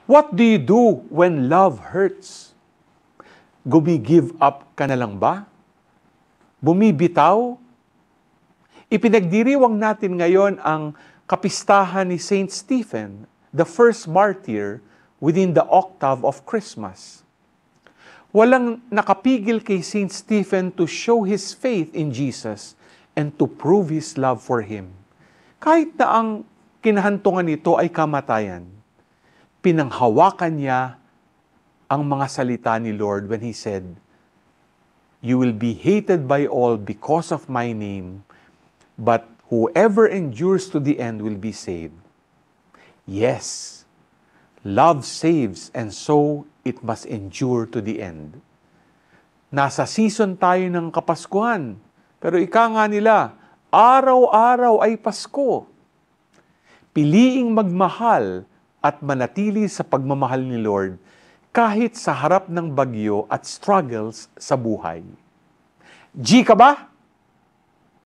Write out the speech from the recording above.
What do you do when love hurts? Gumi-give up ka na lang ba? Bumibitaw? Ipinagdiriwang natin ngayon ang kapistahan ni Saint Stephen, the first martyr within the octave of Christmas. Walang nakapigil kay Saint Stephen to show his faith in Jesus and to prove his love for him. Kahit na ang kinahantungan nito ay kamatayan, pinanghawakan niya ang mga salita ni Lord when He said, "You will be hated by all because of my name, but whoever endures to the end will be saved." Yes, love saves, and so it must endure to the end. Nasa season tayo ng Kapaskuhan, pero ika nga nila, araw-araw ay Pasko. Piliing magmahal at manatili sa pagmamahal ni Lord kahit sa harap ng bagyo at struggles sa buhay. G ka ba?